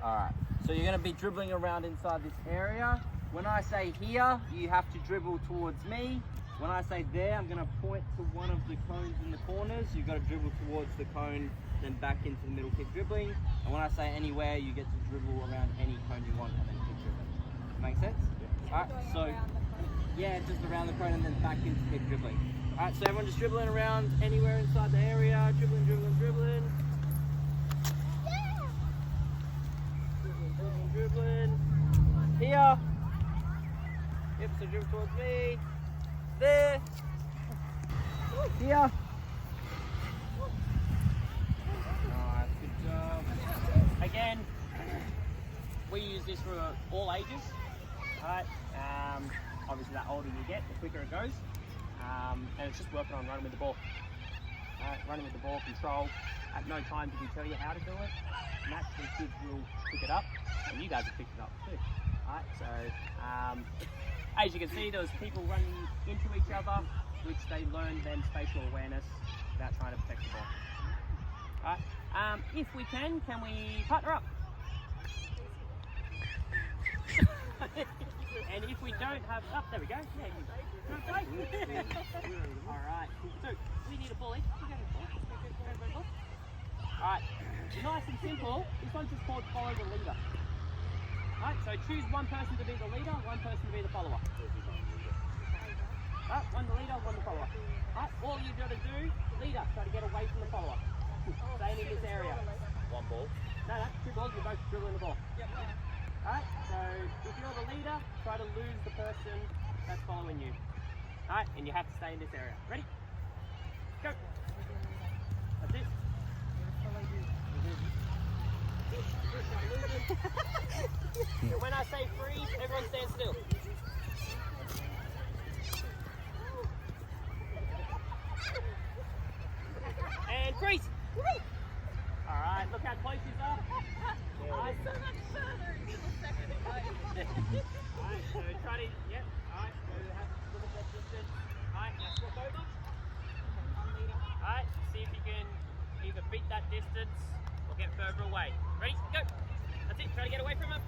Alright, so you're going to be dribbling around inside this area. When I say here, you have to dribble towards me. When I say there, I'm going to point to one of the cones in the corners. You've got to dribble towards the cone, then back into the middle, keep dribbling. And when I say anywhere, you get to dribble around any cone you want and then keep dribbling. Make sense? Yeah. Alright, so yeah, just around the cone and then back into keep dribbling. Alright, so everyone just dribbling around anywhere inside the area. Dribbling, dribbling, dribbling. Dribbling, dribbling. Here. Yep, so dribble towards me. There. Here. Nice, good job. Again, we use this for all ages. Alright. Obviously, the older you get, the quicker it goes. And it's just working on running with the ball. Running with the ball, control. At no time did we tell you how to do it. Naturally, kids will pick it up, and you guys have picked it up too. Alright, so as you can see, there was people running into each other, which they learned then spatial awareness about trying to protect the ball. Alright, if we can we partner up? And if we don't have, there we go. Yeah, you play. Alright, so we need a ball each. Alright, nice and simple. This one's just called follow the leader. Alright, so choose one person to be the leader, one person to be the follower. Alright, one the leader, one the follower. Alright, all you've got to do, leader, try to get away from the follower. Staying in this area. One ball? No, two balls, you're both dribbling the ball. Yep. Alright, so if you're the leader, try to lose the person that's following you. Alright, and you have to stay in this area. Ready? Go! That's it. When I say freeze, everyone stand still. And freeze! Alright, look how close you are. Alright, so much further until the second ago. Alright, so try to, yep, alright, so have a look at that distance. Alright, now swap over. Alright, see if you can either beat that distance or get further away. Ready? Go! That's it, try to get away from him.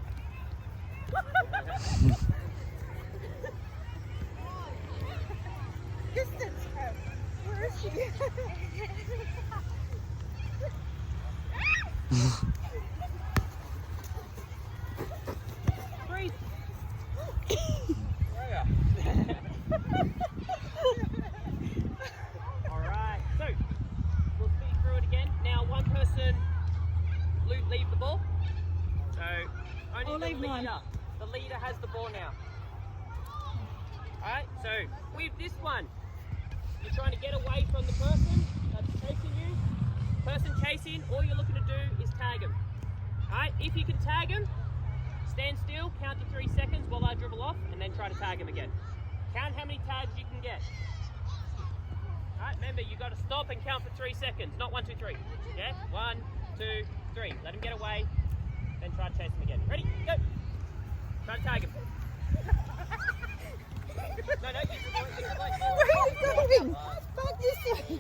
Distance, where is she? Freeze! Alright, so we'll speed through it again. Now one person leave the ball. So only the leader. The leader has the ball now. Alright, so with this one, you're trying to get away from the person that's chasing you. Person chasing, all you're looking to do is tag him. Alright, if you can tag him, stand still, count to 3 seconds while I dribble off, and then try to tag him again. Count how many tags you can get. Alright, remember, you've got to stop and count for 3 seconds, not 1, 2, 3. Yeah? 1, 2, 3. Let him get away, then try to chase him again. Ready? Go! Try to tag him. No, you dribble away. Where are you going? Back this way.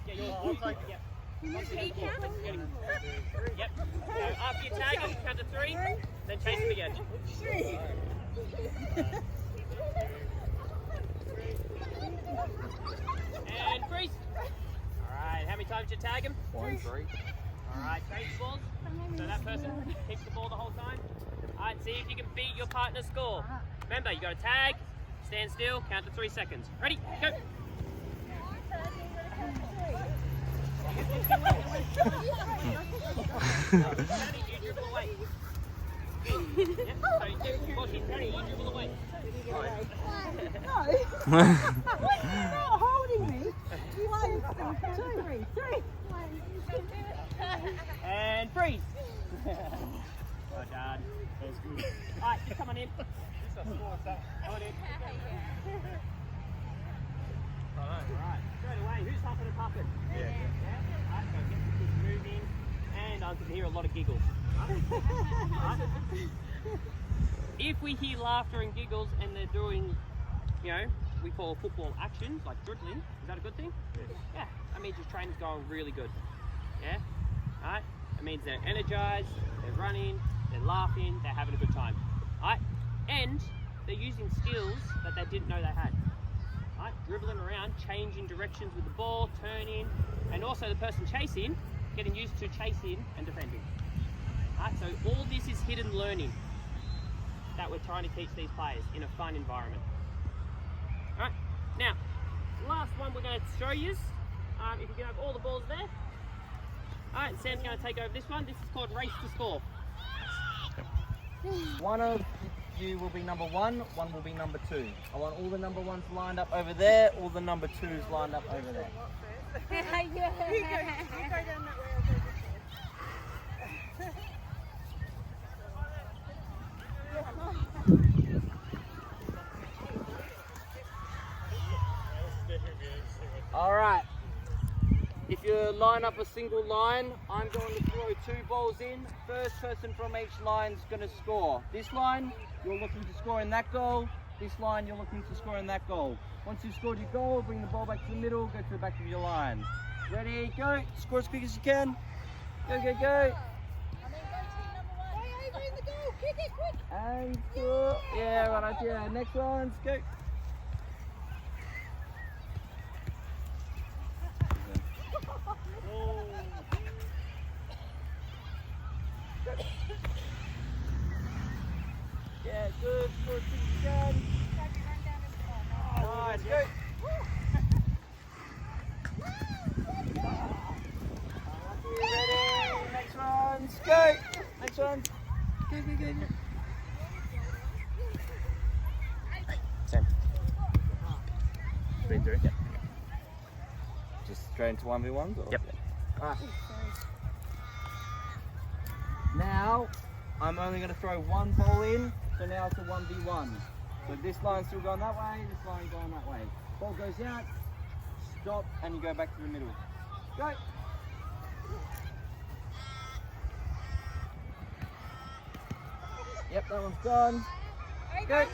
Yeah, you're close to get. Yep. So after you tag him, count to 3, then chase him again. 3. And freeze. Alright, how many times did you tag him? 1, 3. Alright, change balls. So that person keeps the ball the whole time. Alright, see if you can beat your partner's score. Remember, you got to tag, stand still, count to 3 seconds. Ready? Go! You dribble away. Yep, so you keep pushing. You dribble away. No. You're not holding me. 1, 2, 3. And freeze. Well done. That's good. Alright, just come on in. Come on in. Alright, straight away. Who's huffing and puffing? Yeah. Alright, so get the kids moving. And I can hear a lot of giggles. Right? If we hear laughter and giggles and they're doing, we call football actions, like dribbling, is that a good thing? Yeah. That means your training's going really good. Yeah? Alright? It means they're energized, they're running, they're laughing, they're having a good time. Right? And they're using skills that they didn't know they had. Right? Dribbling around, changing directions with the ball, turning, and also the person chasing, getting used to chasing and defending. Right? So all this is hidden learning that we're trying to teach these players in a fun environment. Alright, now, last one we're going to show you is, if you can have all the balls there. Alright, Sam's going to take over this one. This is called Race to Score. One of you will be number 1, one will be number 2. I want all the number 1s lined up over there, all the number 2s lined up over there. You go down that way, I'll go this way. Alright, if you line up a single line, I'm going to throw 2 balls in. First person from each line is going to score. This line, you're looking to score in that goal. This line, you're looking to score in that goal. Once you've scored your goal, bring the ball back to the middle, go to the back of your line. Ready, go, score as quick as you can. Go, go, go. And score. Yeah, right idea. Next one, go. Yeah, good, good, good. Nice, go. Ready, next one, go. Next one. Go, go, go, go. Sam. Straight through? Yep. Just straight into 1v1s? Or? Yep. Alright. Now, I'm only going to throw 1 ball in, so now it's a 1v1. So this line's still going that way, this line going that way. Ball goes out, stop, and you go back to the middle. Go! Yep, that one's gone. Go!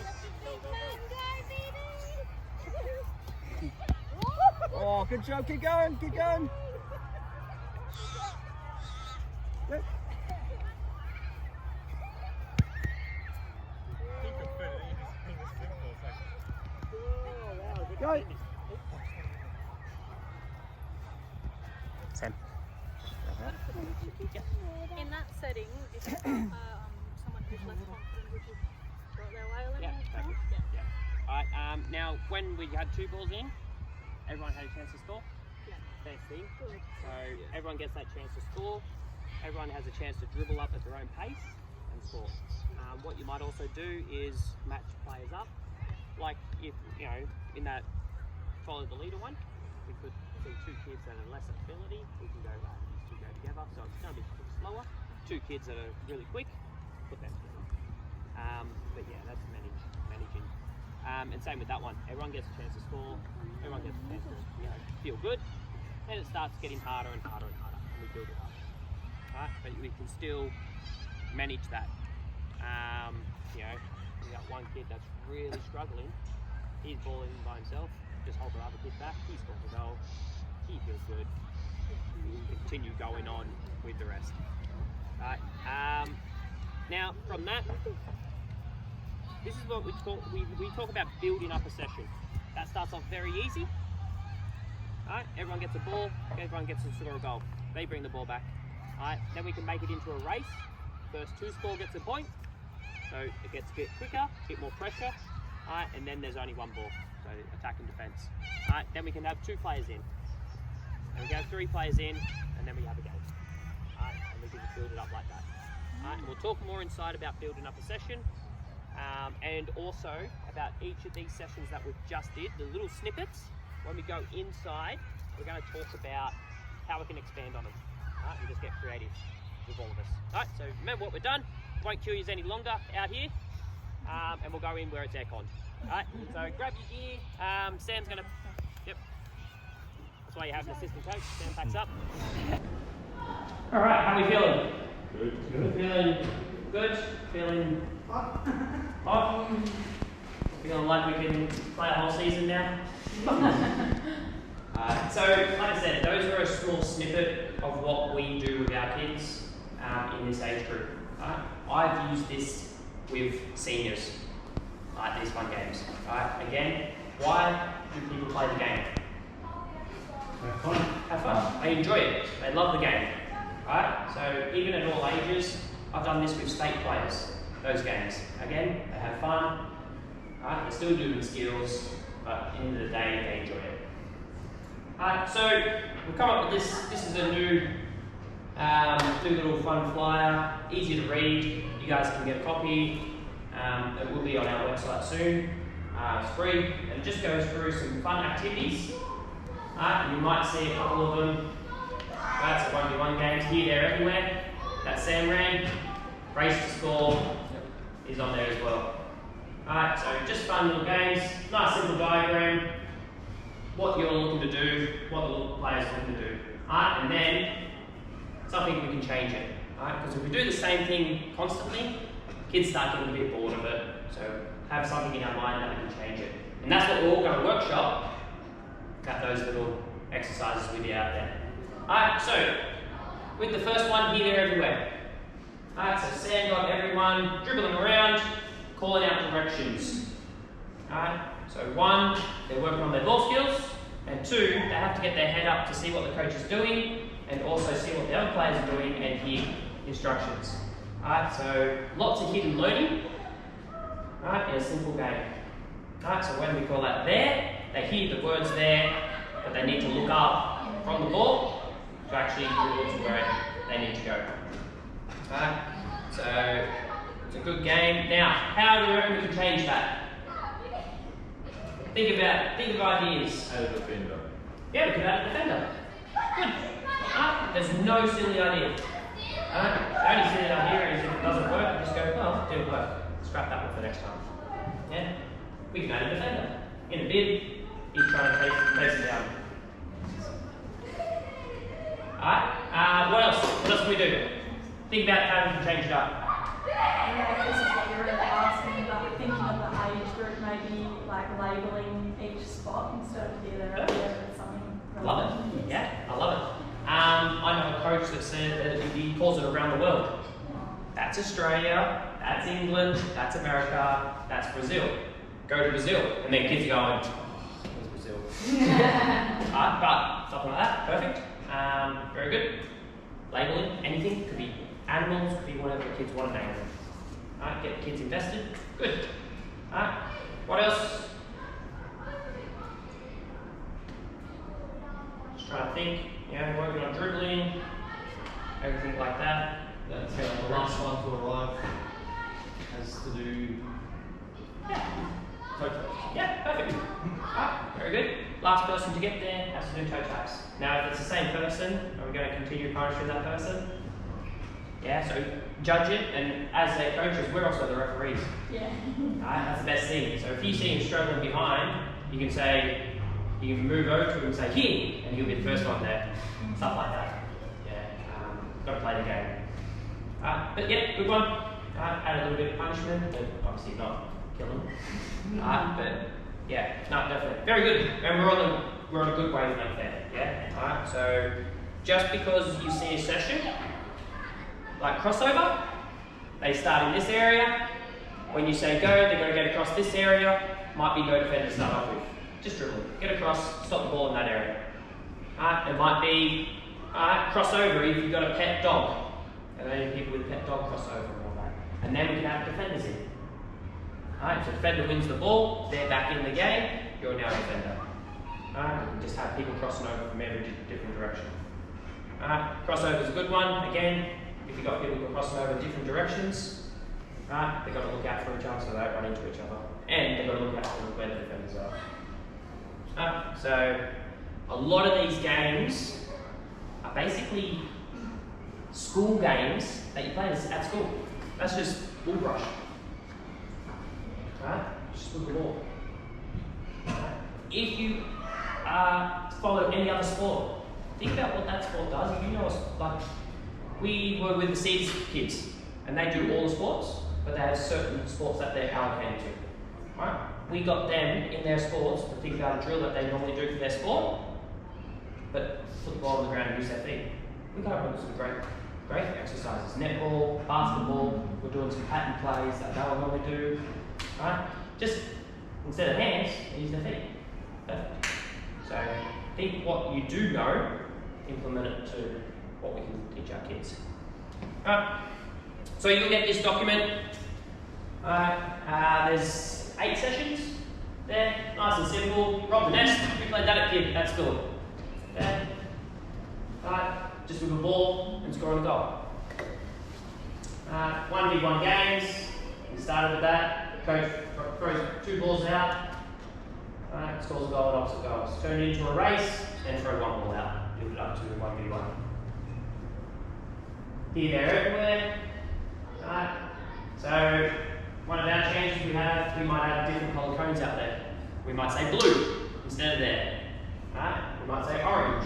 Oh, good job, keep going, keep going. Go. Go. Sam. In that setting, if someone who's less confident, would you throw it their way a little? Yeah. Alright, now when we had 2 balls in, everyone had a chance to score. Yeah. First thing. So everyone gets that chance to score. Everyone has a chance to dribble up at their own pace and score. What you might also do is match players up. Like if, you know, in that follow the leader one, we could see 2 kids that are less ability. We can go, these 2 go together. So it's going to be a bit slower. 2 kids that are really quick, put them together. But yeah, that's managing. And same with that one. Everyone gets a chance to score. Everyone gets a chance to, you know, feel good. Then it starts getting harder and harder and harder, and we build it up. Right? But we can still manage that. You know, we got one kid that's really struggling. He's balling by himself. Just hold the other kid back. He scores a goal. He feels good. We continue going on with the rest. Right. Now from that, this is what we talk about building up a session. That starts off very easy. Alright, everyone gets a ball, everyone gets to score a goal. They bring the ball back. Alright, then we can make it into a race. First 2 score gets a point. So it gets a bit quicker, a bit more pressure. Alright, and then there's only 1 ball. So attack and defense. Alright, then we can have 2 players in. And we can have 3 players in, and then we have a game. Alright, and we can just build it up like that. Alright, and we'll talk more inside about building up a session. And also about each of these sessions that we've just did, the little snippets. When we go inside, we're going to talk about how we can expand on them. Right, and just get creative with all of us. Alright, so remember what we've done. Won't kill you any longer out here. And we'll go in where it's aircon. Alright, so grab your gear. Sam's going to, yep. That's why you have an assistant coach. Sam packs up. Alright, how are we feeling? Good. Feeling good? Feeling hot? Feeling like we can play a whole season now? So, like I said, those were a small snippet of what we do with our kids in this age group. Right? I've used this with seniors, like these fun games. Right? Again, why do people play the game? Have fun. Have fun. They enjoy it. They love the game. Right? So even at all ages, I've done this with state players. Those games. Again, they have fun. Right? They're still doing skills, but at the end of the day, they enjoy it. Alright, so we've come up with this. This is a new little fun flyer, easy to read. You guys can get a copy. It will be on our website soon. It's free and it just goes through some fun activities. And you might see a couple of them. That's a 1v1 games here, there, everywhere. That Sam ran. Race to score is on there as well. Alright, so just fun little games. Nice simple diagram. What you're looking to do, what the little players are looking to do. Alright, and then something we can change it. Alright, because if we do the same thing constantly, kids start getting a bit bored of it. So have something in our mind that we can change it. And that's what we're all going to workshop at those little exercises we do out there. Alright, so with the first one, here, there, everywhere. Alright, so Sam got everyone dribbling around, calling out directions. Alright, so 1, they're working on their ball skills, and 2, they have to get their head up to see what the coach is doing, and also see what the other players are doing and hear instructions. Alright, so lots of hidden learning, alright, in a simple game. Alright, so when we call that there, they hear the words there, but they need to look up from the ball to actually dribble to where they need to go. Alright, so it's a good game. Now, how do you reckon we can change that? Think of ideas. Add a defender. Yeah, we could add a defender. Good. There's no silly idea. The only silly idea is if it doesn't work, just go, well, it didn't work. Scrap that one for next time. Yeah? We can add a defender. In a bid, he's trying to face him down. Alright, what else? What else can we do? Think about how we can change it up. Yeah, this is what you're really asking, but thinking of the age group, maybe like labelling each spot instead of here, there, with something. Love it. Yeah, I love it. I know a coach that said that he calls it around the world. That's Australia, that's England, that's America, that's Brazil. Go to Brazil. And then kids are going, where's Brazil? But something like that, perfect. Very good. Labelling, anything, could be animals, could be whatever the kids want to name them. Alright, get the kids invested. Good. Alright, what else? Just trying to think, working on dribbling, everything like that. That's the last one to arrive has to do. Toe taps. Yeah, perfect. Alright, very good. Last person to get there has to do toe taps. Now, if it's the same person, are we going to continue punishing that person? Yeah, so judge it, and as their coaches, we're also the referees. Yeah. Alright, that's the best thing. So if you see him struggling behind, you can say, you can move over to him and say, here, and he'll be the first one there. Stuff like that. Yeah, got to play the game. But yeah, good one. Add a little bit of punishment, but obviously not kill him. But yeah, no, definitely. Very good. And we're on a good wavelength there. Yeah? Alright, so just because you see a session, like crossover, they start in this area. When you say go, they're going to get across this area. Might be no defender to start off with. Just dribble. Get across, stop the ball in that area. It might be crossover if you've got a pet dog. And then people with pet dog crossover and all that. And then we can have defenders in. Alright, so defender wins the ball, they're back in the game, you're now a defender. Alright, we can just have people crossing over from every different direction. Alright, crossover is a good one. Again, if you've got people crossing over different directions, right, they've got to look out for each other so they don't run into each other. And they've got to look out for where the defenders are. Alright, so a lot of these games are basically school games that you play at school. That's just ball brush. Right? Just with the ball. Right? If you follow any other sport, think about what that sport does. You know, like we were with the Seeds kids, and they do all the sports, but they have certain sports that they're allocated to. Right? We got them in their sports to think about a drill that they normally do for their sport, but put the ball on the ground and use their feet. We got some great great exercises. Netball, basketball, we're doing some pattern plays that they'll normally do. Right? Just instead of hands, use their feet. Perfect. So think what you do know, implement it to what we can teach our kids. Right. So you look at this document. There's 8 sessions there, nice and simple. Rob the nest, we played that at school. There. Just with a ball and scoring a goal. 1v1 games, we started with that. Coach throws 2 balls out, scores a goal and opposite goals. Turn it into a race and throw 1 ball out. Build it up to 1v1. Here, there, everywhere. So one of our changes we might have different coloured cones out there. We might say blue instead of there. We might say orange.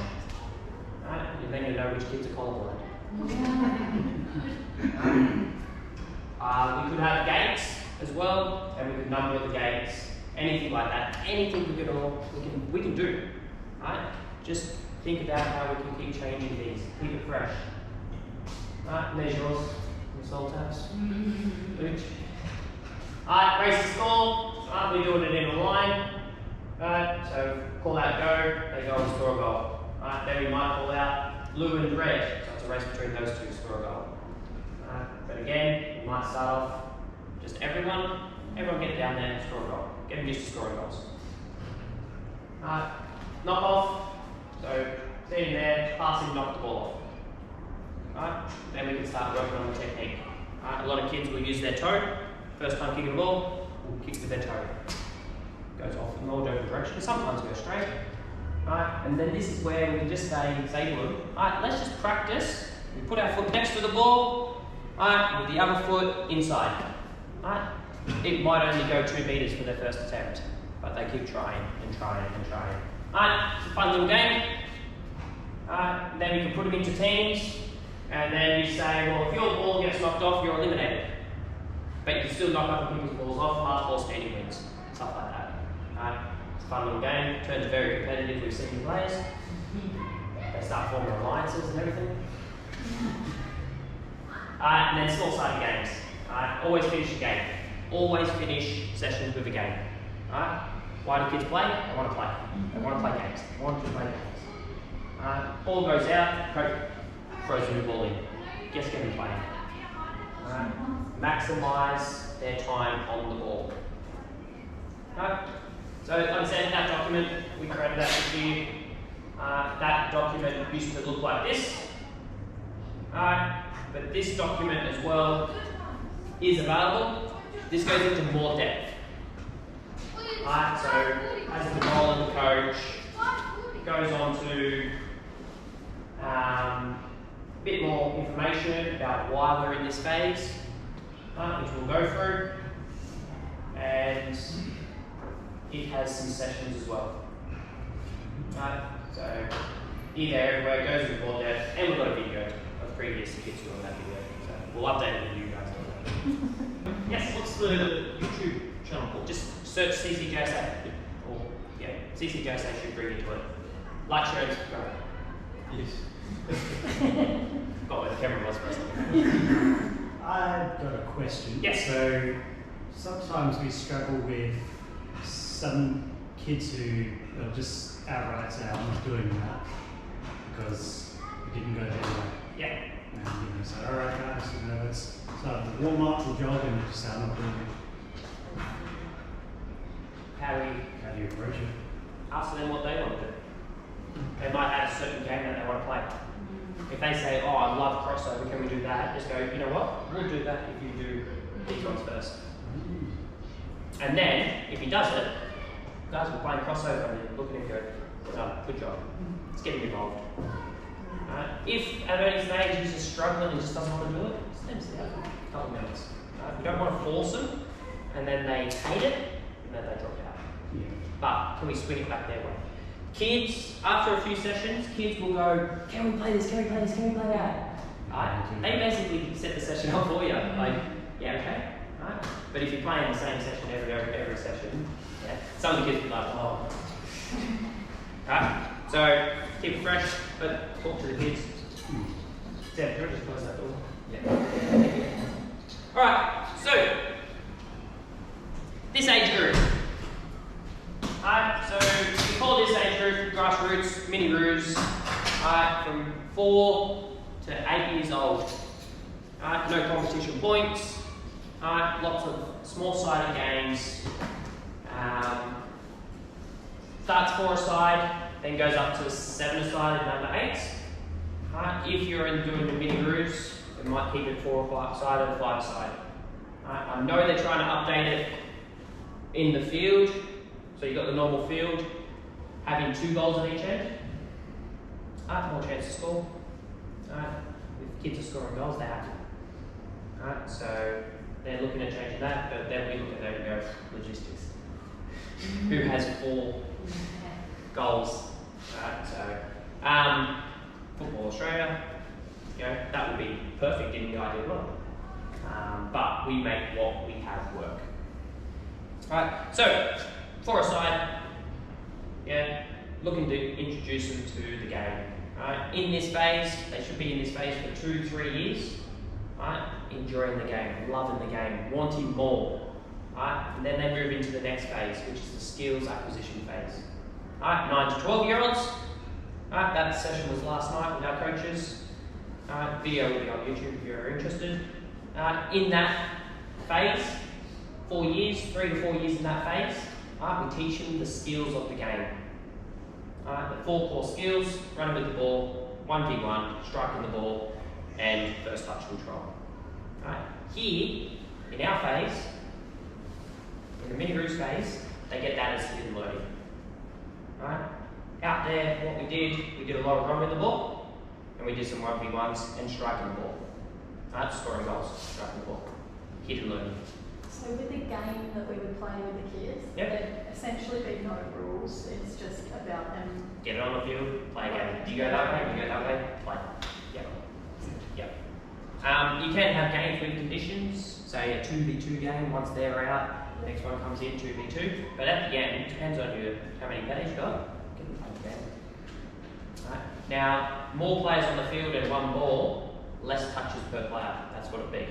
And then you know which kids are colourblind. We could have gates as well, and we could number the gates. Anything like that. Anything we can do. Right? Just think about how we can keep changing these. Keep it fresh. And there's yours. Your soul taps. Booch. Race to score. We're doing it in a line. So call out go, they go and score a goal. Then we might call out blue and red, so it's a race between those two to score a goal. But again, we might start off just everyone get down there and score a goal. Get them used to scoring goals. Knock off, so sitting there, passing, knock the ball off. Then we can start working on the technique. A lot of kids will use their toe. First time kicking the ball, we'll kick with their toe. Goes off in all different directions, sometimes go straight. And then this is where we can just say to them, let's just practice. We put our foot next to the ball, with the other foot inside. It might only go 2 meters for their first attempt, but they keep trying and trying and trying. It's a fun little game. Then we can put them into teams, and then you say, well, if your ball gets knocked off, you're eliminated. But you can still knock other people's balls off, hardball standing wins, stuff like that. It's a fun little game, turns very competitive with senior players. They start forming alliances and everything. And then small-sided games. Always finish a game. Always finish sessions with a game. Why do kids play? They want to play. They want to play games. They want to play games. Ball goes out, coach throws a new ball in. Just get them playing. Maximise their time on the ball. So, like I said, that document, we created that for you. That document used to look like this. But this document as well is available. This goes into more depth. So, as the role of the coach, it goes on to a bit more information about why we're in this phase, which we'll go through. And it has some sessions as well. So here, there, everywhere, it goes with more depth, and we've got a video of previous kids doing that video. So we'll update it with you guys. Yes, what's the YouTube channel called? Just search CCJSA. Or, yeah, CCJSA should bring you to it. Like, share, and subscribe. Yes. Got where the camera was for a second. I've got a question. Yes. So sometimes we struggle with some kids who will just outright say, I'm not doing that because we didn't go their way. Yeah. And say, all right guys, let's start the warm up, we'll jog, and just say, I'm not doing it. How do you approach it? ask them what they want to do? They might have a certain game that they want to play. If they say, oh, I love crossover, can we do that? Just go, you know what? We'll do that if you do these ones first. And then, if he does it, guys, we're playing crossover, and you look at him and go, well done, good job. Let's get him involved. If at any stage he's just struggling and just doesn't want to do it, just let him sit out for a couple of minutes. We don't want to force them, and then they hate it, and then they drop out. Yeah. But can we swing it back their way? Kids, after a few sessions, kids will go, can we play this, can we play this, can we play that? Right? They basically set the session up for you. Like, yeah, okay. Right? But if you're playing the same session every session, yeah, some of the kids will be like, oh. Right? So keep it fresh, but talk to the kids. Seb, can I just close that door? Yeah. Alright, so this age group. Alright, so we call this age group Grassroots, MiniRoos, from 4 to 8 years old. No competition points, lots of small-sided games. Starts 4-a-side, then goes up to 7-a-side and under 8. If you're doing the MiniRoos, it might keep it 4 or 5-side or 5-side. I know they're trying to update it in the field, so you've got the normal field, having 2 goals on each end. More chance to score. If kids are scoring goals, they have to. So they're looking at changing that, but then we look at there and go, logistics. Who has 4 goals? Football Australia, that would be perfect in the ideal world. But we make what we have work. Alright, so 4-a-side, looking to introduce them to the game. In this phase, they should be in this phase for 2-3 years. Enjoying the game, loving the game, wanting more. And then they move into the next phase, which is the skills acquisition phase. 9 to 12-year-olds. That session was last night with our coaches. Video will be on YouTube if you're interested. In that phase, 4 years, 3 to 4 years in that phase, we teach them the skills of the game. The 4 core skills: running with the ball, 1v1, striking the ball, and first touch control. Here, in our phase, in the MiniRoos phase, they get that as hidden learning. Out there, what we did a lot of run with the ball, and we did some 1v1s and striking the ball. Scoring goals, striking the ball. Hidden learning. So with the game that we would play with the kids, there'd essentially be no rules. It's just about them. Get it on the field, play a game. You go that way, you go that way, play. Yep. You can have games with conditions, say a 2v2 game. Once they're out, the next one comes in, 2v2. But at the end, it depends on how many players you got. Get them playing the game. Now, more players on the field and 1 ball, less touches per player. That's what it'd be.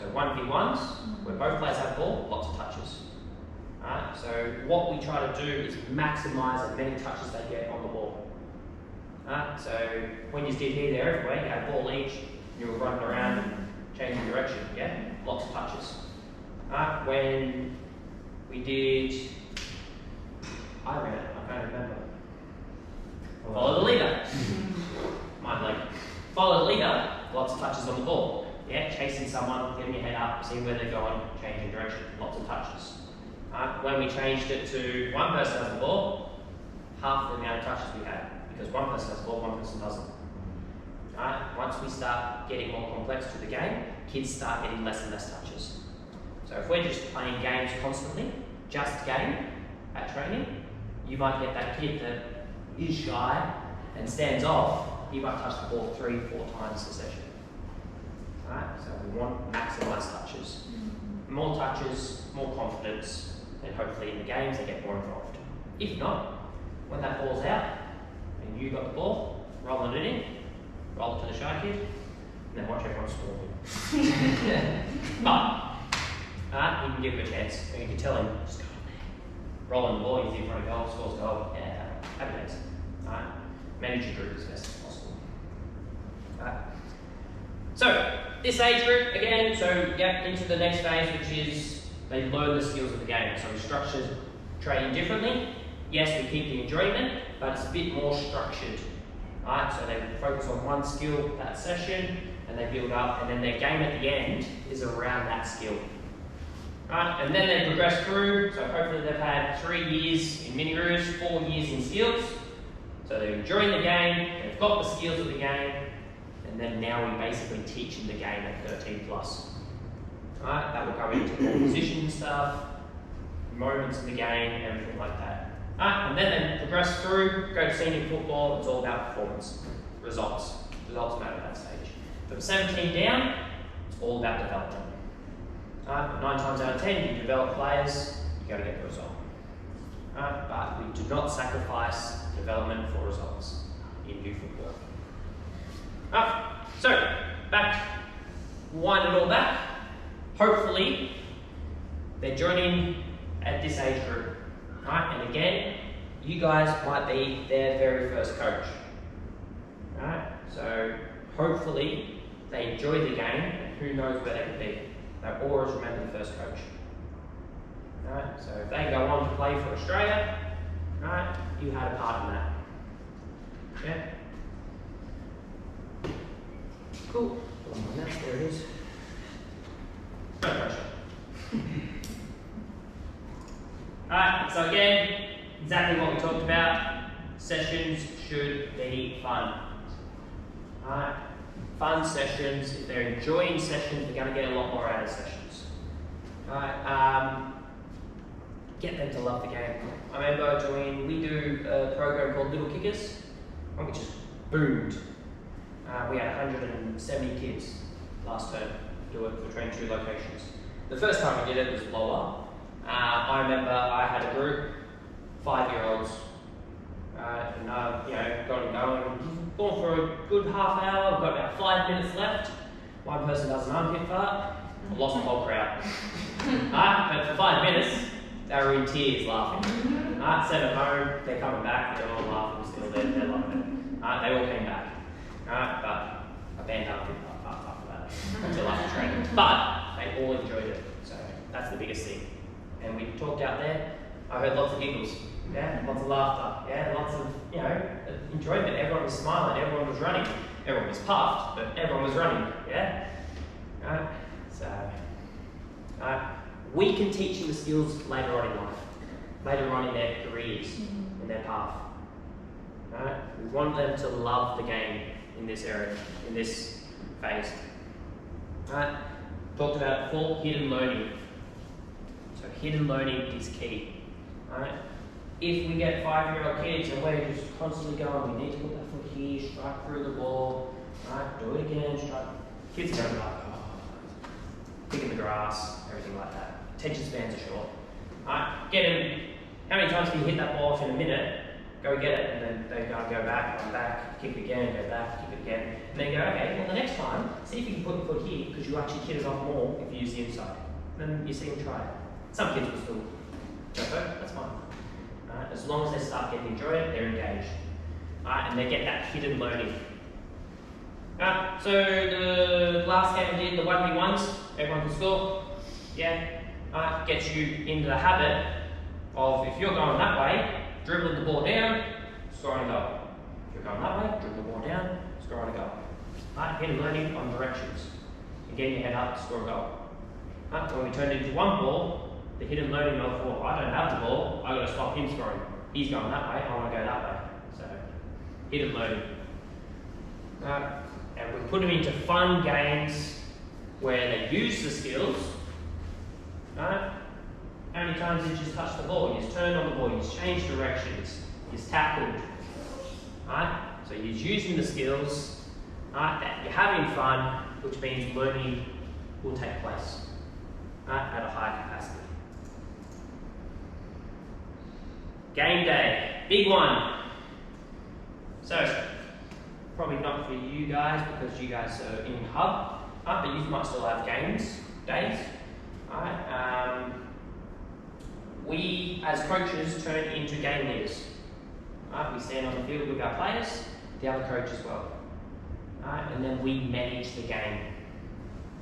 So 1v1s, where both players have the ball, lots of touches. So what we try to do is maximise as many touches they get on the ball. So when you did here, there, everywhere, you had a ball each, you were running around and changing direction, lots of touches. When we did, I can't remember. Follow the leader. Follow the leader, lots of touches on the ball. Chasing someone, getting your head up, seeing where they're going, changing direction, lots of touches. When we changed it to 1 person has the ball, half the amount of touches we had, because 1 person has the ball, 1 person doesn't. Once we start getting more complex to the game, kids start getting less and less touches. So if we're just playing games constantly, just game at training, you might get that kid that is shy and stands off, he might touch the ball 3-4 times a session. So we want maximised touches. More touches, more confidence, and hopefully in the games they get more involved. If not, when that ball's out and you got the ball, rolling it in, roll it to the shy kid, and then watch everyone score him. But you can give him a chance, and you can tell him, just go on there. Rolling the ball, he's in front of goal, scores goal, happy days. Manage your group as best as possible. So, this age group, again, into the next phase, which is they learn the skills of the game. So we structure training differently. Yes, we keep the enjoyment, but it's a bit more structured. So they focus on 1 skill that session, and they build up, and then their game at the end is around that skill. And then they progress through, so hopefully they've had 3 years in MiniRoos, 4 years in skills. So they're enjoying the game, they've got the skills of the game, and then now we basically teach them the game at 13 plus. That will go into more position stuff, moments of the game, everything like that. And then they progress through, go to senior football, it's all about performance, results. Results matter at that stage. From 17 down, it's all about development. 9 times out of 10, you develop players, you got to get the result. But we do not sacrifice development for results in youth football. So, back, wind it all back. Hopefully, they're joining at this age group, right? And again, you guys might be their very first coach, right? So, hopefully, they enjoy the game, and who knows where they could be. They'll always remember the first coach. Right? So if they go on to play for Australia, right, you had a part in that. Yeah? Cool. There it is. No pressure. Alright, so again, exactly what we talked about. Sessions should be fun. Alright? Fun sessions. If they're enjoying sessions, they're going to get a lot more out of sessions. Alright, get them to love the game. I remember we do a program called Little Kickers, which just boomed. We had 170 kids last term do it between 2 locations. The first time we did it was lower. I remember I had a group, 5-year-olds, and got them going. Gone for a good half hour, got about 5 minutes left. One person does an armpit fart, I lost the whole crowd. But for 5 minutes, they were in tears laughing. Sent them home, they're coming back, they're all laughing still, they're loving it. They all came back. But I banned armpit fart after that, until after training. But they all enjoyed it, so that's the biggest thing. And we talked out there, I heard lots of giggles. Yeah, lots of laughter. Yeah, lots of enjoyment. Everyone was smiling. Everyone was running. Everyone was puffed, but everyone was running. Yeah. So we can teach them the skills later on in life, later on in their careers, in their path. We want them to love the game in this area, in this phase. Talked about full hidden learning. So hidden learning is key. If we get 5-year-old kids and we're just constantly going, we need to put that foot here, strike through the ball, do it again, strike. Kids are going like, pick in the grass, everything like that. Attention spans are short. Get them, how many times can you hit that ball off in a minute, go get it, and then they go back, come back, kick it again, go back, kick it again. And then go, okay, well the next time, see if you can put your foot here, because you actually hit it off more if you use the inside. Then you see them try it. Some kids will still go for it, that's fine. As long as they start getting enjoy it, they're engaged. And they get that hidden learning. So the last game we did, the 1v1s, everyone can score. Yeah. Gets you into the habit of, if you're going that way, dribbling the ball down, scoring a goal. If you're going that way, dribble the ball down, scoring a goal. Hidden learning on directions. And getting your head up to score a goal. When we turned it into one ball, the hidden learning of, well, I don't have the ball, I've got to stop him scoring. He's going that way, I want to go that way. So, hidden learning. And we put them into fun games where they use the skills. How many times did you just touch the ball? You just turned on the ball, you just changed directions, you just tackled. So you're using the skills, that you're having fun, which means learning will take place at a high capacity. Game day, big one. So, probably not for you guys because you guys are in hub, but you might still have games days. We as coaches turn into game leaders. We stand on the field with our players, the other coach as well. And then we manage the game.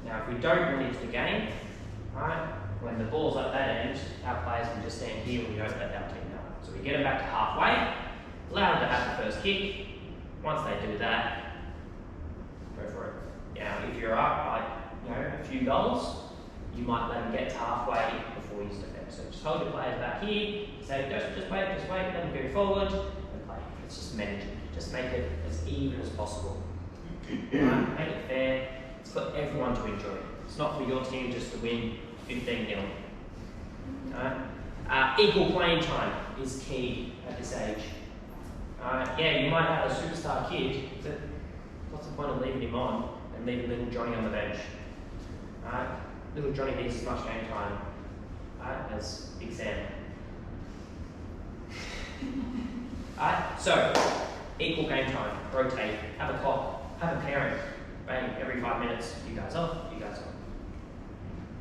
Now, if we don't manage the game, when the ball's at that end, our players can just stand here and we don't let our team know. So we get them back to halfway, allow them to have the first kick. Once they do that, go for it. Now, if you're up by a few goals, you might let them get to halfway before you step in. So just hold your players back here, say, just wait, let them go forward and play. It's just manage it. Just make it as even as possible. Make it fair. It's for everyone to enjoy. It's not for your team just to win 15-0. Equal playing time is key at this age. You might have a superstar kid, but what's the point of leaving him on and leaving little Johnny on the bench? Little Johnny needs as much game time as Big Sam. So, equal game time, rotate, have a clock, have a parent bang, every 5 minutes, you guys off, you guys on.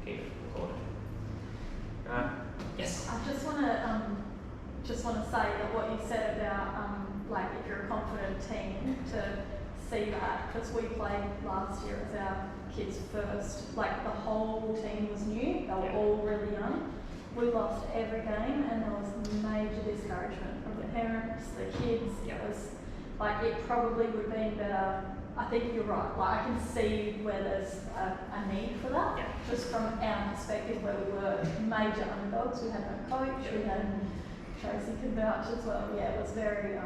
Keep it recorded. Yes. I just want to say that what you said about like if you're a confident team to see that, because we played last year as our kids' first, like the whole team was new, they were all really young. We lost every game and there was major discouragement from the parents, the kids. It was like, it probably would have been better. I think you're right, like I can see where there's a need for that. Just from our perspective where we were major underdogs, we had no coach, we had Tracy could vouch as well. Yeah, it was very, it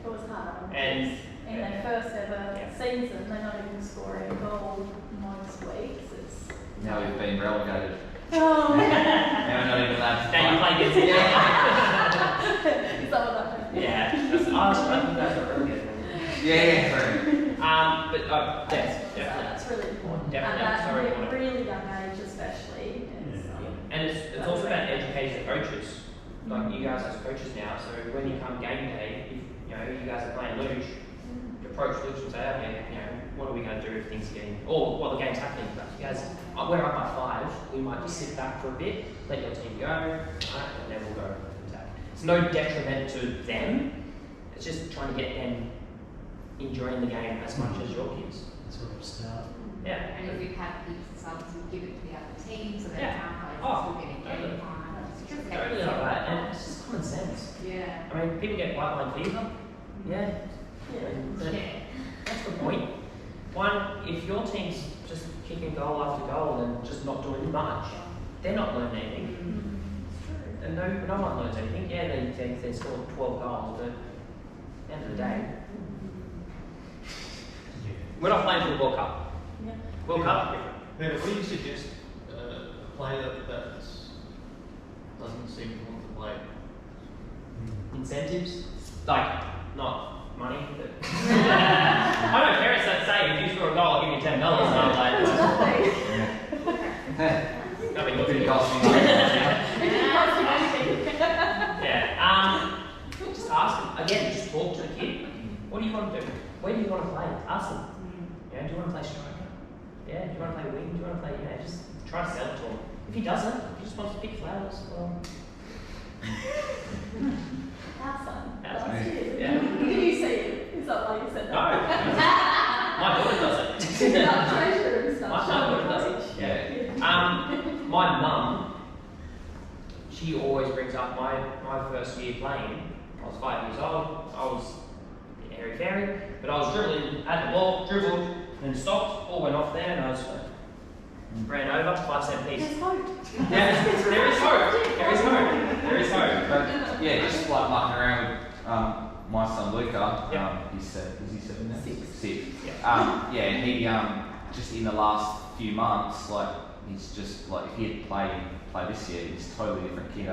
was hard. And in their first ever season, they're not even scoring a goal most weeks. It's Now we've been relegated. oh. Now we're not even allowed to now you play against it. Is that what that means? Yeah, that's, I think that's a really good one. Yeah, right. But yes, So that's really important. Definitely, At that's that very important. really young age especially. It's, And it's also about educating the coaches. Like you guys as coaches now, so when you come game day, if you guys are playing luge, you approach luge and say, okay, what are we going to do if things are getting, or while the game's happening, but you guys, we're up by 5, we might just sit back for a bit, let your team go, right, and then we'll go attack. It's no detriment to them, it's just trying to get them enjoying the game as much as your kids. Sort of start. Yeah. And if we've had heaps of subs, we give it to the other team so that Yeah. our players Oh, are still getting game time. It's just Totally like that, and it's just common sense. Yeah. I mean, people get white line fever. Yeah. Yeah. That's the point. One, if your team's just kicking goal after goal and just not doing much, they're not learning anything. And no one learns anything. Yeah, they scored 12 goals, but at the end of the day, we're not playing for the World Cup. Yeah. World Cup. Peter, what do you suggest a player that doesn't seem to want to play? Incentives, like not money. But I know parents that say if you score a goal, I'll give you $10, and I'm like, I mean, Pretty costly. yeah. Just ask them again. Just talk to the kid. What do you want to do? Where do you want to play? Ask them. Yeah. Do you want to play striker? Yeah. Do you want to play wing? Do you want to play? Yeah. Just try to sell it to him. If he doesn't, if he just wants to pick flowers, well. Our son. Our son. Last year. Yeah. Did you see it? Is that why you said No. that? My daughter does it. Treasure and stuff. My daughter does it. Yeah. My mum, she always brings up my first year playing. I was 5 years old. I was airy-fairy, but I was dribbling, had the ball, dribbled, then stopped, all went off there, and I was ran over, 5 cent piece. There's hope. Yeah, there is hope. There is hope. There is hope. But yeah, just like mucking around with my son Luca. Yeah. He's 7. Is he 7 now? 6. Yeah. Yeah, he just in the last few months, like he's just like if he had played this year, he's a totally different kid.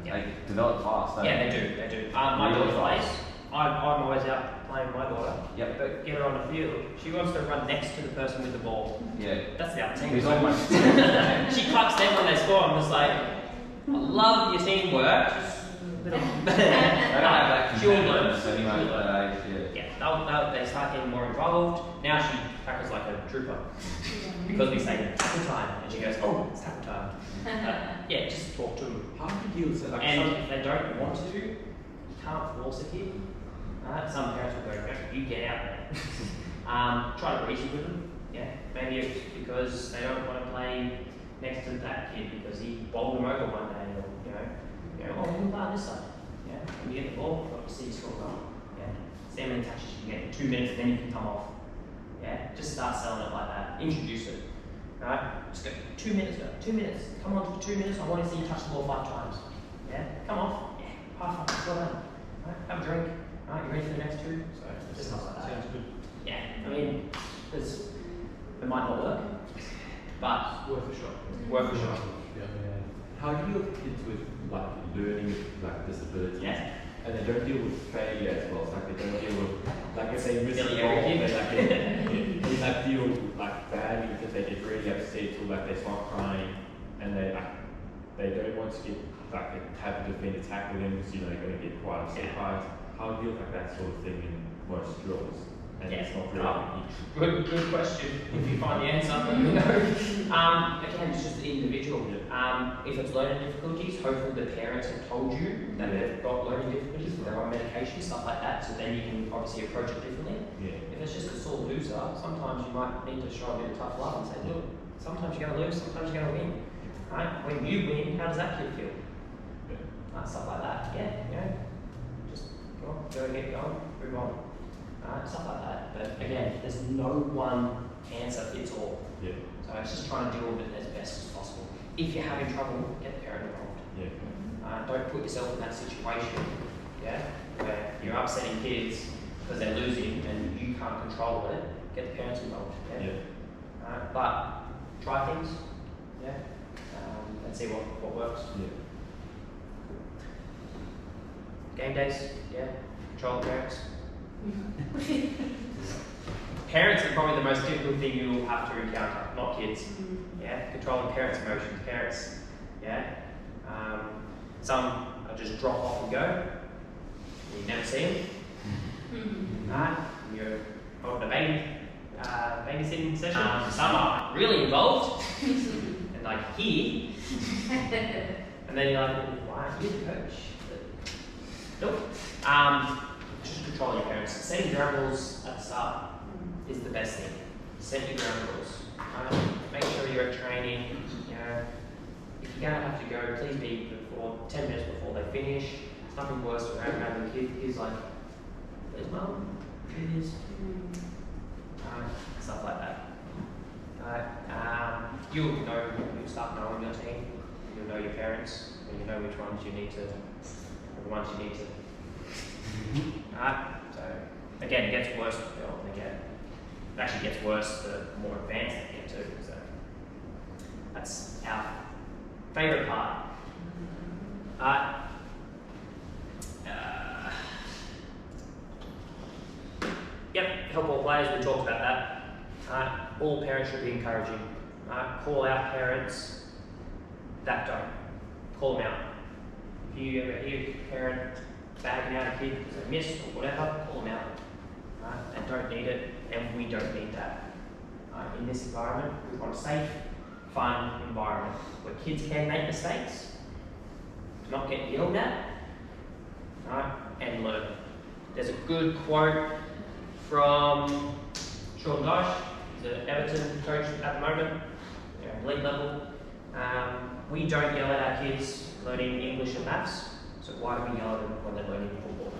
They develop fast. Don't Yeah, they? they do. My daughter plays. I'm always out playing my daughter. Yep. But get her on the field. She wants to run next to the person with the ball. Yeah. That's the other team. He's almost. She claps them when they score. I'm just like, I love your teamwork. They don't have that She'll learn. competitiveness anyway at that age. Yeah, they start getting more involved. Now she tackles like a trooper. Because we say tackle time, and she goes, oh, it's tackle time. Yeah, just talk to them. How do you deal with it? And if they don't want to, you can't force a kid. Some parents will go, you get out there. Try to reason with them. Yeah, maybe it's because they don't want to play next to that kid because he bowled them over one day, or oh, we can play on this side. Yeah, when you get the ball, obviously you score a goal. Yeah, see how many touches you can get in 2 minutes, and then you can come off. Yeah, just start selling it like that. Introduce it. Right? Just go 2 minutes. 2 minutes. Come on for 2 minutes. I want to see you touch the ball 5 times. Yeah, come off. Yeah, high five. Well done. Right? Have a drink. Right, you ready for the next 2? So just stuff like that. Sounds good. Yeah, I mean, it might not work, but Worth a shot. worth a shot. How do you deal with kids with like learning like disabilities? Yeah. And they don't deal with failure as well. It's like they don't deal with like if they miss a Silly goal, every they like feel like badly because they get really upset or like they start crying and they don't want to get like have a defender tackle them because they're going to get quite upset by it. How do you deal with like that sort of thing in most drills? and Yeah. it's not really Good question. If you find the answer, let me know. Again, it's just individual. If it's learning difficulties, hopefully the parents have told you that they've got learning difficulties, they're on medication, stuff like that, so then you can obviously approach it differently. Yeah. If it's just a sore loser, sometimes you might need to show a bit of tough love and say, look, sometimes you're going to lose, sometimes you're going to win. Right? When you win, how does that kid feel? Stuff like that. Yeah, just go on, get going, move on. Stuff like that. But again, there's no one answer fits all. Yeah. So it's just trying to deal with it as best as possible. If you're having trouble, get the parent involved. Yeah. Don't put yourself in that situation, where you're upsetting kids because they're losing and you can't control it. Get the parents involved. But try things, and see what works. Yeah. Game days, control the parents. Parents are probably the most difficult thing you'll have to encounter, not kids. Controlling parents' emotions. Parents, some are just drop off and go. You never see them. You're holding a babysitting session. Some are really involved and like here, and then you're like, well, why aren't you the coach? Nope. Just controlling your parents. Setting ground rules at the start is the best thing. Set your ground rules. Make sure you're at training. If you're going to have to go, please be before 10 minutes before they finish. It's nothing worse than having a kid who's like, "Where's mum? Do this." Stuff like that. You'll start knowing your team. You'll know your parents, and you know which ones you need to. The ones you need to. So again, it gets worse the older they get. It actually gets worse the more advanced they get too. So that's our favourite part. Help all players. We talked about that. All parents should be encouraging. Call out parents that don't. Call them out. If you ever hear a parent bagging out a kid because they missed or whatever, call them out. They don't need it, and we don't need that. In this environment, we want a safe, fun environment where kids can make mistakes, not get yelled at, and learn. There's a good quote from Sean Dyche, he's an Everton coach at the moment, elite level. We don't yell at our kids learning English and maths, so why do we yell at them when they're learning football?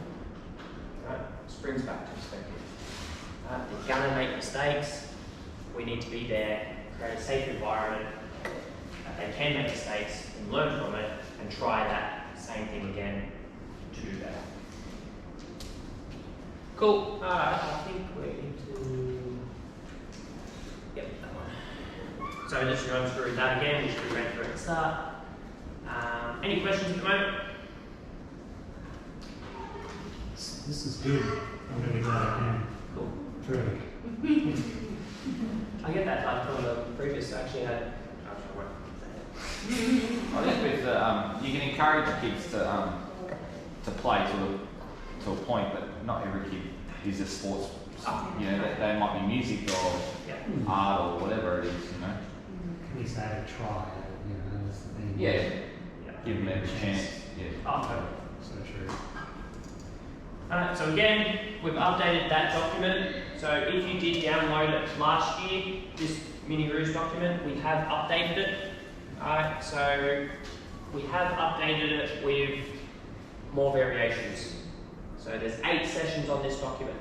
This brings back to perspective. They're going to make mistakes. We need to be there, create a safe environment that they can make mistakes and learn from it and try that same thing again to do better. Cool. I think we need to. Yep, that one. So just run through that again, which we ran through at the start. Any questions at the moment? This is good. I'm going to be glad I can. Cool. True. I get that like from the previous actually had. I think with you can encourage kids to play to a point, but not every kid is a sports. They might be music or art or whatever it is. Can you say a try? That's the thing. Yeah. Give them every chance. Yeah. So true. So again, we've updated that document. So if you did download it last year, this MiniRoos document, we have updated it. So we have updated it with more variations. So there's 8 sessions on this document.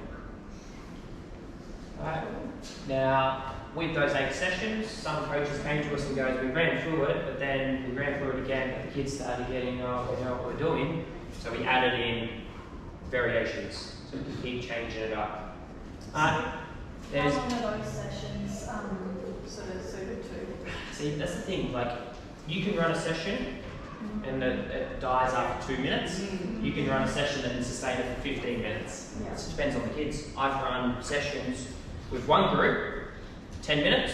Now, with those 8 sessions, some coaches came to us and goes, we ran through it, but then we ran through it again, but the kids started getting, we know what we're doing. So we added in variations. So we keep changing it up. How long are those sessions sort of suited to? See, that's the thing, like, you can run a session and it dies after 2 minutes. You can run a session and sustain it for 15 minutes. It just depends on the kids. I've run sessions with one group, 10 minutes,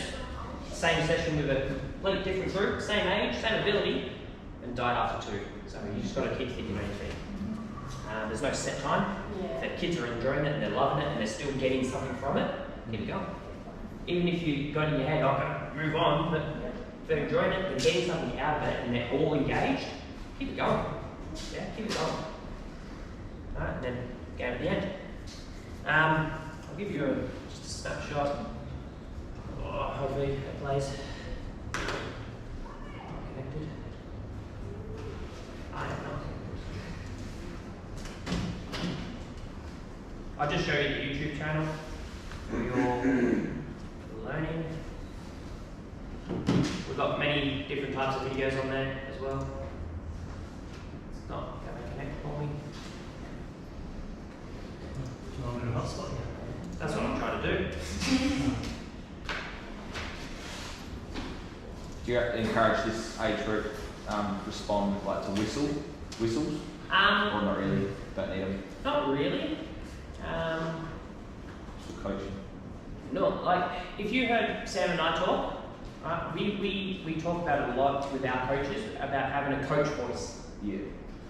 same session with a complete different group, same age, same ability, and died after 2. So you just got to keep thinking on your feet. There's there's no set time. If the kids are enjoying it and they're loving it and they're still getting something from it, keep it going. Even if you got in your head, I'll move on, but if they're enjoying it, they're getting something out of it and they're all engaged, keep it going. Yeah, keep it going. Alright, and then game at the end. I'll give you just a snapshot of the plays. Connected. I am not. I'll just show you the YouTube channel for your learning. We've got many different types of videos on there as well. It's not going to connect for me. Do you want me to hotspot you? That's what I'm trying to do. Do you encourage this age group respond like to whistles? Or not really? Don't need them. Not really. Just for coaching. No, like if you heard Sam and I talk, we talk about it a lot with our coaches about having a coach voice. Yeah.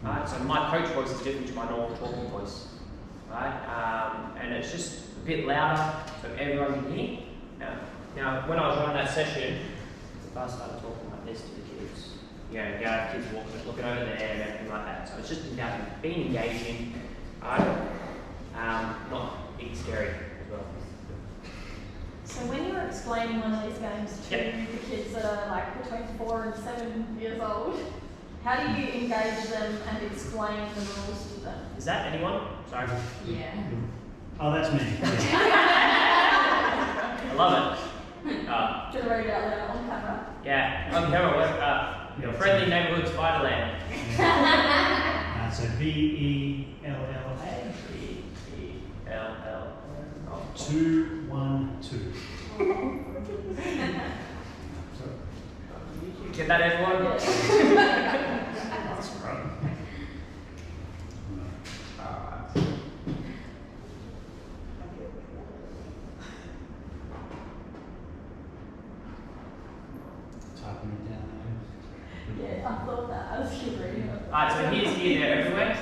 Right, so my coach voice is different to my normal talking voice. Right, and it's just a bit louder so everyone can hear. Now, when I was running that session, I started talking like this to the kids. You know, kids walking, looking over there and everything like that. So it's just about being engaging, not being scary as well. So when you're explaining one of these games to the kids that are like between 4 and 7 years old, how do you engage them and explain the rules to them? Is that anyone? Sorry. Yeah. Oh, that's me. I love it. Do you want to read it out loud on camera? Yeah, on camera, your friendly neighborhood Spiderland. So VELLA. VELL. 2, 1, 2. Get that, everyone? That's right. Typing it down. Yeah, I thought that as you were reading it. Alright, so here's here, there, everywhere.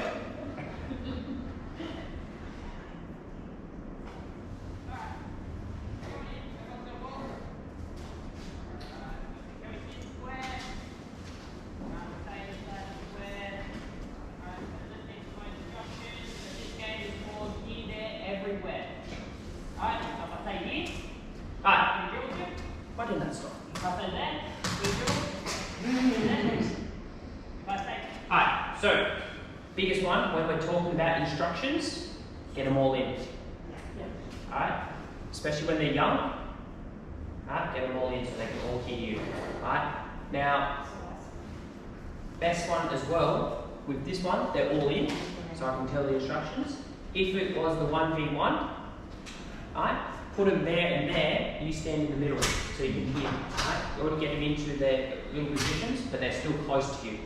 Why didn't that stop? Alright, so biggest one when we're talking about instructions, get them all in. Alright, especially when they're young. Alright, get them all in so they can all hear you. Alright, now best one as well with this one, they're all in, so I can tell the instructions. If it was the 1v1, alright, put them there and there, you stand in the middle so you can hear. Right? You want to get them into their little positions, but they're still close to you.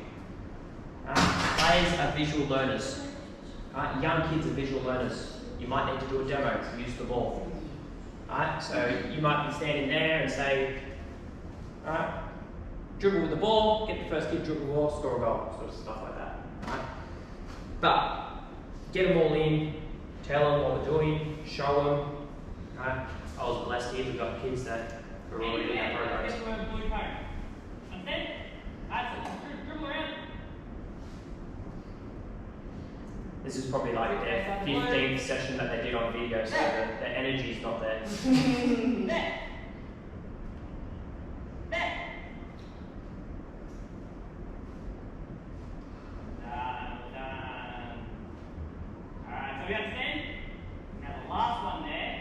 Players are visual learners. Young kids are visual learners. You might need to do a demo, use the ball. So you might be standing there and say, dribble with the ball, get the first kid, dribble the ball, score a goal, sort of stuff like that. But get them all in, tell them what we're doing, show them. I was blessed here, we've got kids that are already in that program. This is probably like their 15th session that they did on video, so the energy's not there. Alright, so we understand? Now the last one there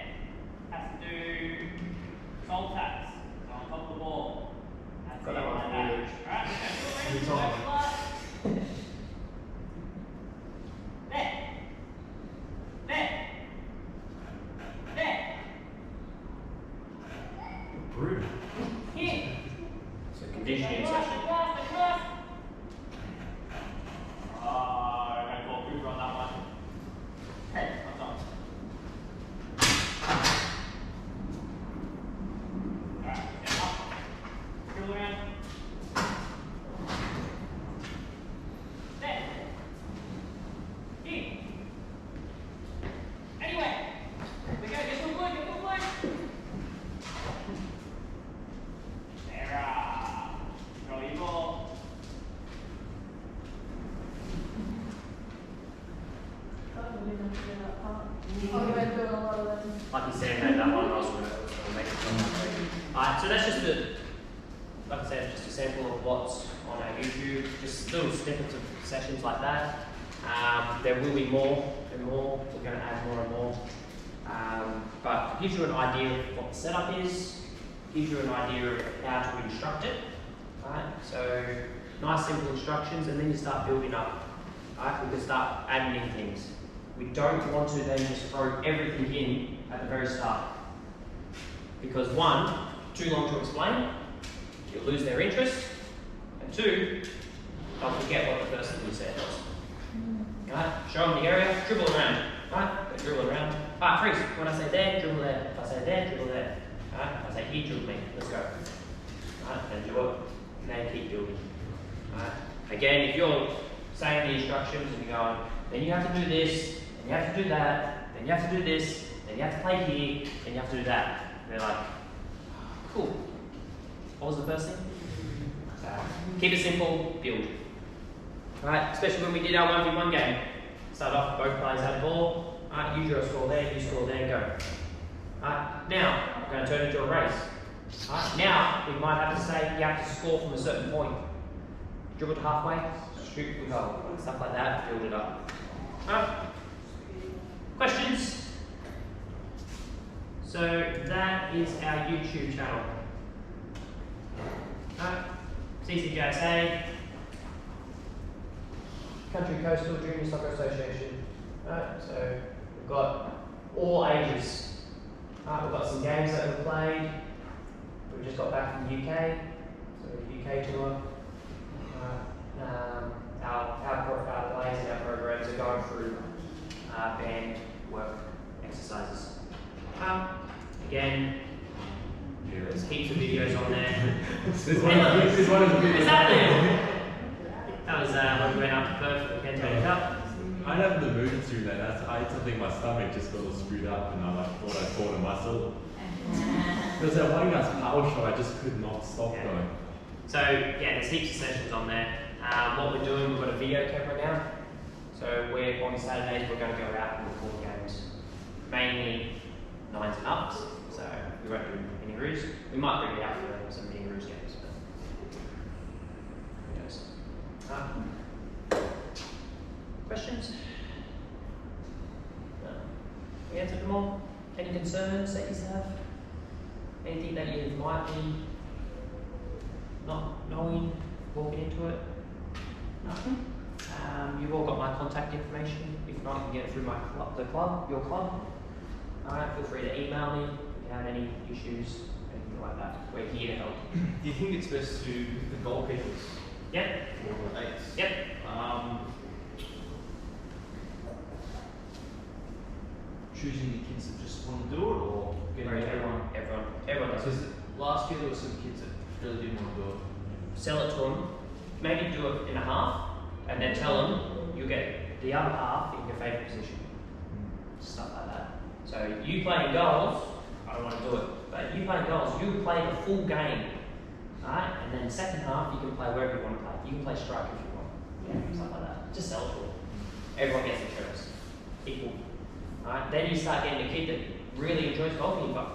has to do soul taps. So on top of the ball. That's got that one huge. Alright, let's go around. There. There. There. that part. Oh, we're doing a lot of them. Like you said, made that one, I was going to make it. Alright, so that's just like I said, just a sample of what's on our YouTube, just little snippets of sessions like that. There will be more and more, we're going to add more and more. But it gives you an idea of what the setup is, gives you an idea of how to instruct it. Right? So nice simple instructions, and then you start building up. Right? We can start adding in things. We don't want to then just throw everything in at the very start. Because one, too long to explain, you'll lose their interest, and two, they'll forget what the first thing you said was. Right? Show them the area, dribble around. Right? Go dribble around. Freeze. When I say there, dribble there. If I say there, dribble there. Right? If I say here, dribble me. Let's go. Right? Then do it. And then keep building. Right? Again, if you're saying the instructions and you're going, then you have to do this, then you have to do that, then you have to do this, then you have to play here, then you have to do that. And they're like, cool. What was the first thing? Keep it simple, build. Right? Especially when we did our 1v1 game. Start off, both players had a ball. Right? You draw a score there, you score there, go. Right? Now, we're going to turn it into a race. Right? Now, we might have to say you have to score from a certain point. Dribble to halfway, shoot the goal. Stuff like that, build it up. Right? Questions? So that is our YouTube channel. Right? CCJSA, Country Coastal Junior Soccer Association. Right? So we've got all ages. Right? We've got some games that we've played. We just got back from the UK, so the UK tour. Our plays and our programs are going through band work exercises. Again, there's heaps of videos on there. This is one of the Exactly. That was when we went up to Perth for the Canton Cup. I have the movement through that. I had something, my stomach just got all screwed up, and I thought I tore a muscle. Because that one guy's power shot, I just could not stop going. So yeah, there's heaps of sessions on there. What we're doing, we've got a video camera now. So we're on Saturdays we're going to go out and record games, mainly 9s and ups. So we won't do MiniRoos. We might bring it out for some MiniRoos games, but who knows? Questions? No. We answered them all. Any concerns that you have? Anything that you might be not knowing, walking into it? Nothing. You've all got my contact information. If not, you can get it through my club, your club. Alright, feel free to email me if you have any issues, anything like that. We're here to help. Do you think it's best to pick the goalkeepers? Yep. Or the eights? Yep. Choosing the kids that just want to do it, or getting Everyone does. Because last year there were some kids that really didn't want to do it. Sell it to them. Maybe do it in a half, and then tell them you get the other half in your favourite position. Stuff like that. So you playing goals, I don't want to do it. But you playing goals, you play the full game. Alright? And then the second half you can play wherever you want to play. You can play strike if you want. Yeah, stuff like that. Just sell it to them. Everyone gets the choice. Equal. Alright? Then you start getting a kid that really enjoys goalkeeper.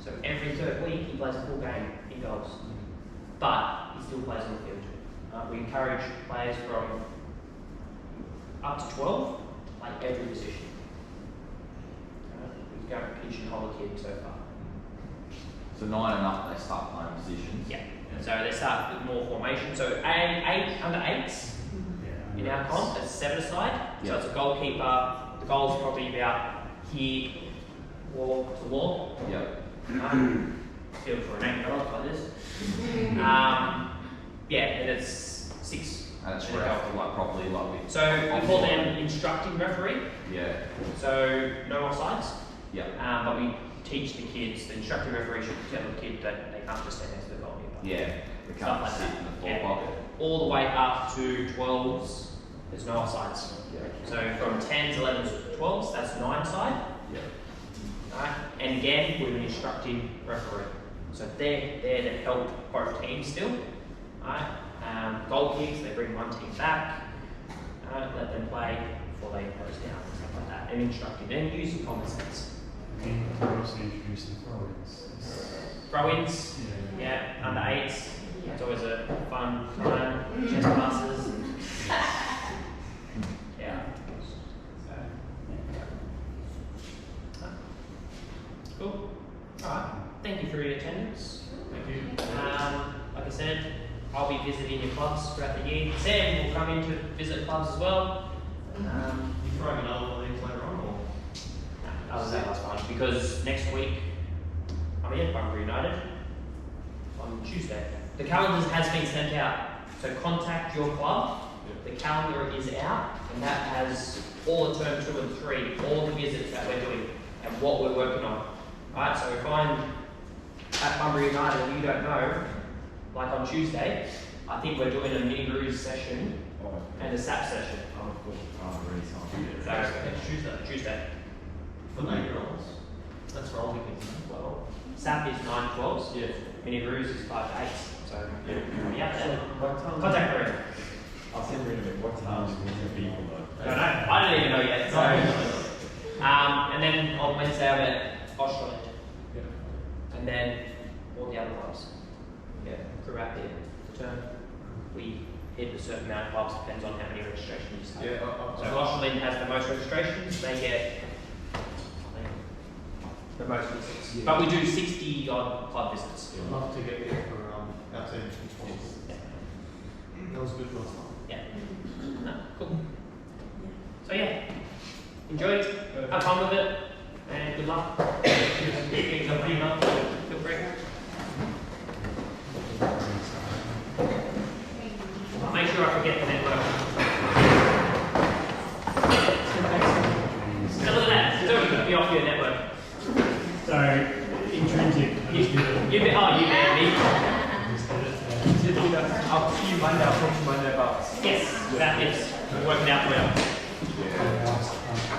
So every third week he plays a full game in goals. But he still plays on the field. We encourage players from up to 12, like every position. We don't pigeonhole a kid so far. So 9 and up, they start playing positions. Yeah. So they start with more formation. So under 8s in our comp, it's 7-a-side. So it's a goalkeeper. The goal's probably about here, wall to wall. Yep. Field for an 8-year-old like this. Yeah, and it's 6. And it's ref, like properly, like with. So we call them instructing referee. Yeah. So no offsides. Yeah. But we teach the kids, the instructing referee should tell the kid that they can't just stand next to the goalkeeper. Yeah. They Stuff can't like sit that. in the floor Yeah. pocket. All the way up to 12s, there's no offsides. Yeah. So from 10s, 11s, 12s, that's 9-side. Yeah. Right? And again, with an instructing referee. So they're there to help both teams still. Right? Goal kicks, they bring one team back, let them play before they close down and stuff like that. that and instructing and using common sense. And we're also introducing throw-ins. Throw-ins, yeah, under 8s. It's always a fun time. Chest passes. Yeah. Cool. Alright. Thank you for your attendance. Thank you. Like I said, I'll be visiting your clubs throughout the year. Sam will come in to visit clubs as well. You throwing another one of these later on, or? Other than that, that's fine. Because next week, I'm in Bunbury United on Tuesday. The calendar has been sent out. So contact your club. The calendar is out, and that has all the term 2 and 3, all the visits that we're doing, and what we're working on. Alright, so if I'm at Bunbury United and you don't know, like on Tuesday, I think we're doing a MiniRoos session and a SAP session. So next Tuesday. For 9-year-olds? That's for older kids, isn't it? Well, SAP is 9 to 12s. Yeah. MiniRoos is 5 to 8. So yeah, So what time? contact Maria. I'll send you in a bit. What time is it going to be for that? I don't know. I don't even know yet. So, and then on Wednesday I'm at Australia. Yeah. And then all the other clubs. Yeah, throughout the term, we hit a certain amount of clubs, depends on how many registrations you have. So Australind has the most registrations, they get the most visits. Yeah. But we do 60 odd club visits. I'd love to get there for our team. That was good last time. Yeah. No, cool. So yeah, enjoy it, have fun with it, and good luck. Feel free. I'll make sure I forget the network. So look at that, don't be off your network. So, intrinsic. You me. I'll see you Monday. I'll talk to you Monday about. Yes, that is. We're working out well. Yeah.